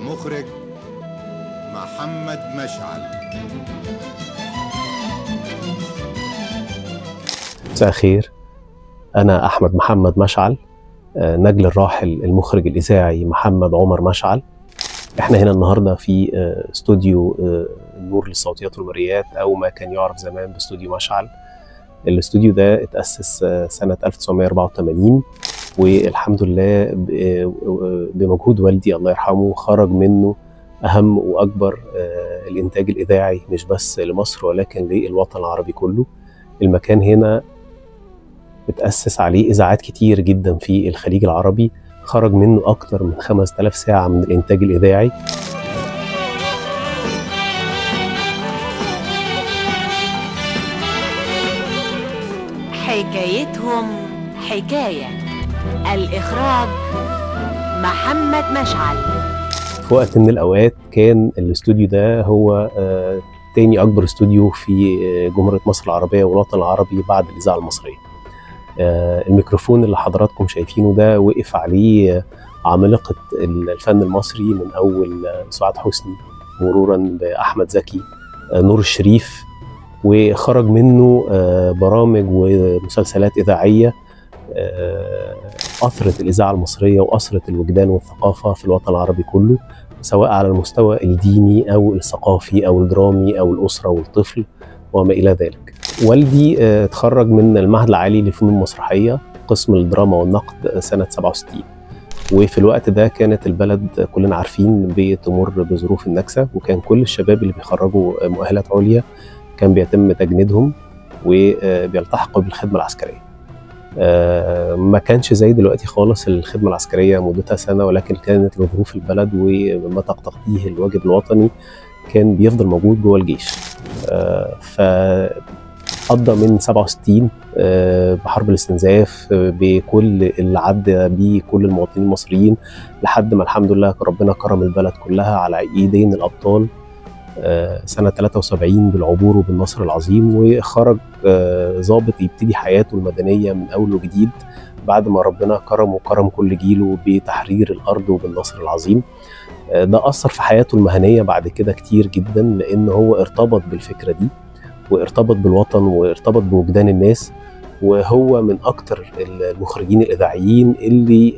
المخرج محمد مشعل. مساء الخير، أنا أحمد محمد مشعل، نجل الراحل المخرج الإذاعي محمد عمر مشعل. احنا هنا النهارده في استوديو النور للصوتيات والمرئيات، أو ما كان يعرف زمان باستوديو مشعل. الاستوديو ده اتأسس سنة 1984، والحمد لله بمجهود والدي الله يرحمه خرج منه أهم وأكبر الإنتاج الإذاعي، مش بس لمصر ولكن للوطن العربي كله. المكان هنا اتأسس عليه إذاعات كتير جدا في الخليج العربي، خرج منه أكتر من 5000 ساعة من الإنتاج الإذاعي. حكايتهم حكاية. الإخراج محمد مشعل. في وقت من الأوقات كان الاستوديو ده هو تاني أكبر استوديو في جمهورية مصر العربية والوطن العربي بعد الإذاعة المصرية. الميكروفون اللي حضراتكم شايفينه ده وقف عليه عمالقة الفن المصري، من أول سعاد حسني مرورا بأحمد زكي، نور الشريف، وخرج منه برامج ومسلسلات إذاعية أثرت الإذاعة المصرية وأثرت الوجدان والثقافة في الوطن العربي كله، سواء على المستوى الديني أو الثقافي أو الدرامي أو الأسرة والطفل وما إلى ذلك. والدي اتخرج من المعهد العالي للفنون المسرحية قسم الدراما والنقد سنة 67، وفي الوقت ده كانت البلد كلنا عارفين بتمر بظروف النكسة، وكان كل الشباب اللي بيخرجوا مؤهلات عليا كان بيتم تجنيدهم وبيلتحقوا بالخدمة العسكرية. ما كانش زي دلوقتي خالص الخدمة العسكرية مدتها سنة، ولكن كانت لظروف البلد وما تقتضيه الواجب الوطني كان بيفضل موجود جوه الجيش. فقضى من 67 بحرب الاستنزاف بكل اللي عدى بيه كل المواطنين المصريين، لحد ما الحمد لله ربنا كرم البلد كلها على ايدين الابطال سنة 73 بالعبور وبالنصر العظيم، وخرج ضابط يبتدي حياته المدنية من أول وجديد بعد ما ربنا كرم وكرم كل جيله بتحرير الأرض وبالنصر العظيم. ده أثر في حياته المهنية بعد كده كتير جدا، لأن هو ارتبط بالفكرة دي وارتبط بالوطن وارتبط بوجدان الناس، وهو من أكتر المخرجين الإذاعيين اللي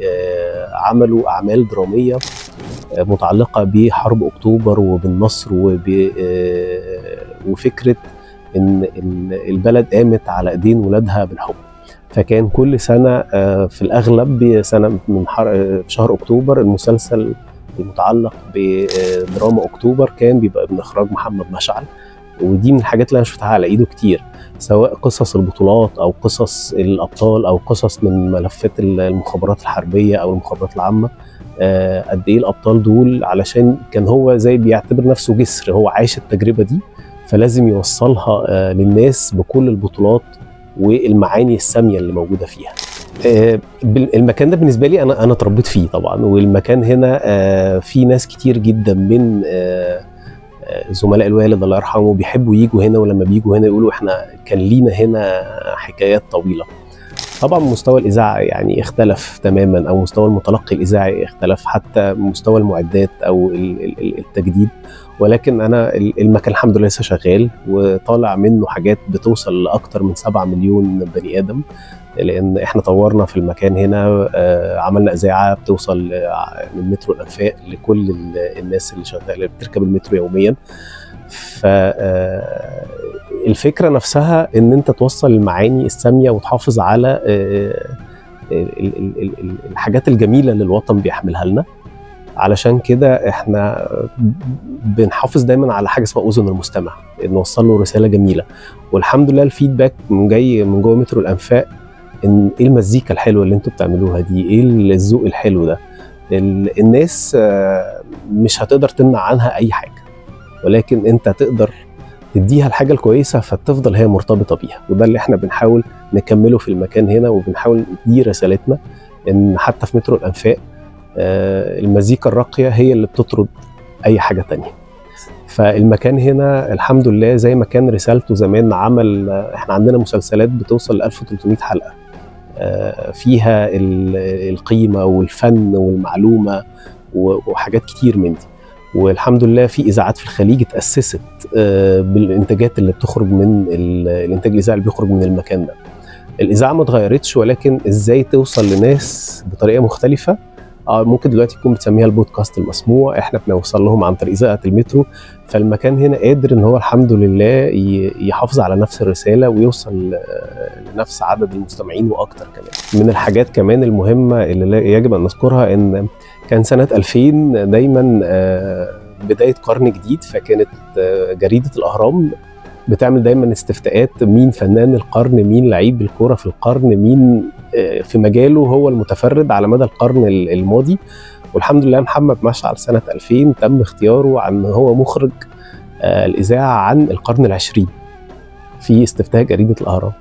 عملوا أعمال درامية متعلقة بحرب أكتوبر وبالنصر وفكرة إن البلد قامت على إيدين ولادها بالحب. فكان كل سنة في الأغلب بسنة من في شهر أكتوبر المسلسل المتعلق بدراما أكتوبر كان بيبقى من إخراج محمد مشعل، ودي من الحاجات اللي أنا شفتها على إيده كتير، سواء قصص البطولات أو قصص الأبطال أو قصص من ملفات المخابرات الحربية أو المخابرات العامة. قد ايه الابطال دول، علشان كان هو زي بيعتبر نفسه جسر، هو عايش التجربه دي فلازم يوصلها للناس بكل البطولات والمعاني الساميه اللي موجوده فيها. المكان ده بالنسبه لي انا اتربيت فيه طبعا، والمكان هنا فيه ناس كتير جدا من زملاء الوالد الله يرحمه بيحبوا يجوا هنا، ولما بيجوا هنا يقولوا احنا كان لينا هنا حكايات طويله. طبعا مستوى الإذاعة يعني اختلف تماما، أو مستوى المتلقي الإذاعي اختلف، حتى مستوى المعدات أو التجديد، ولكن أنا المكان الحمد لله لسه شغال وطالع منه حاجات بتوصل لأكتر من 7 مليون بني آدم، لأن إحنا طورنا في المكان هنا، عملنا إذاعة بتوصل من مترو الأنفاق لكل الناس اللي شغالة بتركب المترو يوميا. فالفكرة نفسها ان انت توصل المعاني السامية وتحافظ على الحاجات الجميلة اللي الوطن بيحملها لنا. علشان كده احنا بنحافظ دايما على حاجة اسمها اذن المستمع، نوصل له رسالة جميلة. والحمد لله الفيدباك جاي من جوه مترو الانفاق، ان ايه المزيكا الحلوة اللي انتوا بتعملوها دي، ايه الذوق الحلو ده. الناس مش هتقدر تمنع عنها اي حاجة، ولكن انت تقدر تديها الحاجة الكويسة فتفضل هي مرتبطة بيها، وده اللي احنا بنحاول نكمله في المكان هنا، وبنحاول دي رسالتنا، ان حتى في مترو الأنفاق المزيكا الراقية هي اللي بتطرد اي حاجة تانية. فالمكان هنا الحمد لله زي ما كان رسالته زمان، عمل احنا عندنا مسلسلات بتوصل ل 1300 حلقة فيها القيمة والفن والمعلومة وحاجات كتير من دي. والحمد لله في اذاعات في الخليج اتاسست بالانتاجات اللي بتخرج من الانتاج الاذاعي اللي بيخرج من المكان ده. الاذاعه ما اتغيرتش، ولكن ازاي توصل لناس بطريقه مختلفه. ممكن دلوقتي تكون بتسميها البودكاست المسموع، احنا بنوصل لهم عن طريق اذاعه المترو. فالمكان هنا قادر ان هو الحمد لله يحافظ على نفس الرساله ويوصل لنفس عدد المستمعين واكتر كمان. من الحاجات كمان المهمه اللي يجب ان نذكرها ان كان سنه 2000 دايما بدايه قرن جديد، فكانت جريده الاهرام بتعمل دايما استفتاءات: مين فنان القرن، مين لعيب الكوره في القرن، مين في مجاله هو المتفرد على مدى القرن الماضي. والحمد لله محمد مشعل سنة 2000 تم اختياره عن هو مخرج الإذاعة عن القرن العشرين في استفتاء جريدة الأهرام.